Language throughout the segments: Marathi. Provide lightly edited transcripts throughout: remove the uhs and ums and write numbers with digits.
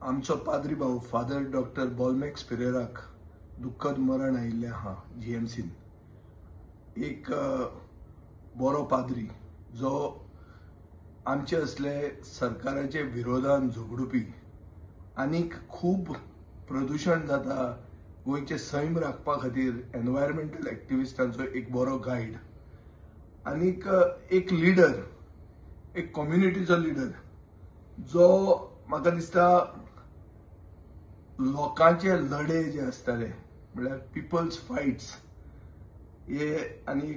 आमचो पाद्री भाऊ फादर डॉक्टर बॉलमॅक्स पेरेराक दुःखद मरण आयिल्लें आहा जीएमसीन. एक बरो पाद्री जो आमचे असले सरकाराचे विरोधान झगडुपी आनीक खूब प्रदूषण जाता गोंयचे सैम राखपा खातीर एनवायरमेंटल एक्टिविस्टांचो एक बरो गायड आनीक एक लिडर, एक कम्युनिटीचो लिडर जो म्हाका दिसता लोकांचे लढे जे असताले म्हळ्यार पिपल्स फायट्स हे आनी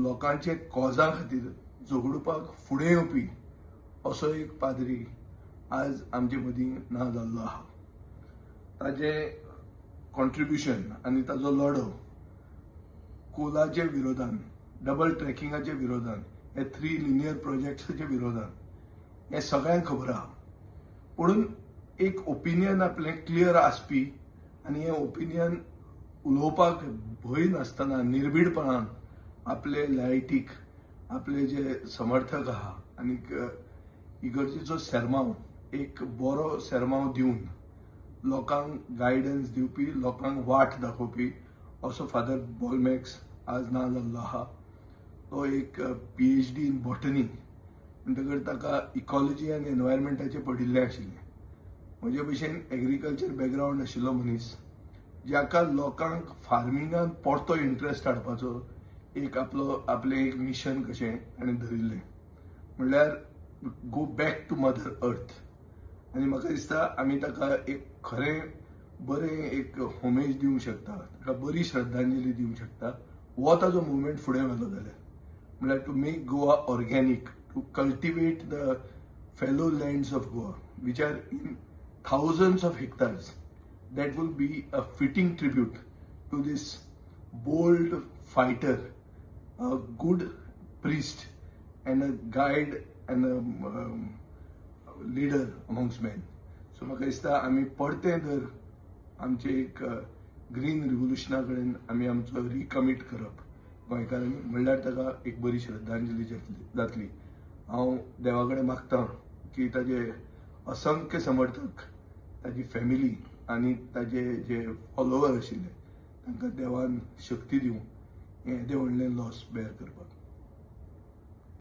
लोकांचे कॉजा खातीर झगडुपाक फुडें येवपी असो एक पाद्री आज आमचे मदीं ना जाल्लो आहा. ताजे कॉन्ट्रिब्युशन आनी ताजो लढो कोलाचे विरोधान, डबल ट्रॅकिंगाच्या विरोधान, हे 3 लिनियर प्रोजेक्ट्साच्या विरोधान हे सगळ्यांक खबर आहा. म्हणून एक ओपिनियन आपलें क्लियर आसपी आनी हें ओपिनियन उलोवपाक भंय नासतना निर्भीडपणान आपले लायटीक आपले जे समर्थक आहा आनीक इगर्जेचो सेरमांव एक बरो सेरमांव दिवन लोकांक गायडन्स दिवपी, लोकांक वाट दाखोवपी असो फादर बॉलमॅक्स आज ना जाल्लो आहा. तो एक PhD इन बॉटनी म्हणटकच ताका इकॉलॉजी आनी एनवायरमेंटाचें पडिल्लें आशिल्लें. म्हजे भशेन एग्रीकल्चर बॅकग्रावंड आशिल्लो मनीस ज्याका लोकांक फार्मिंगान परतो इंट्रस्ट हाडपाचो एक आपलें एक मिशन कशें ताणें धरिल्लें, म्हणल्यार go back to mother earth. आनी म्हाका दिसता आमी ताका एक खरें बरें एक होमेज दिवंक शकता, ताका बरी श्रद्धांजली दिवंक शकता. हो ताजो मुवमेंट फुडें व्हेलो जाल्यार म्हळ्यार to make Goa organic, to cultivate the fallow lands of Goa which are in thousands of hectares. That will be a fitting tribute to this bold fighter, a good priest and a guide and a leader amongst men. So म्हाका दिसता आमी परते जर आमचे एक ग्रीन रिव्होल्युशना कडेन आमी आमचो रिकमीट करप गोंयकारांनी म्हणल्यार ताका एक बरी श्रद्धांजली जातली. हांव देवा कडेन मागतां की ताजे असंख्य समर्थक, ताजी फॅमिली आनी ताजे जे फॉलोवर आशिल्ले तांकां देवान शक्ती दिवं हें येदें व्हडलें लॉस बेर करपाक.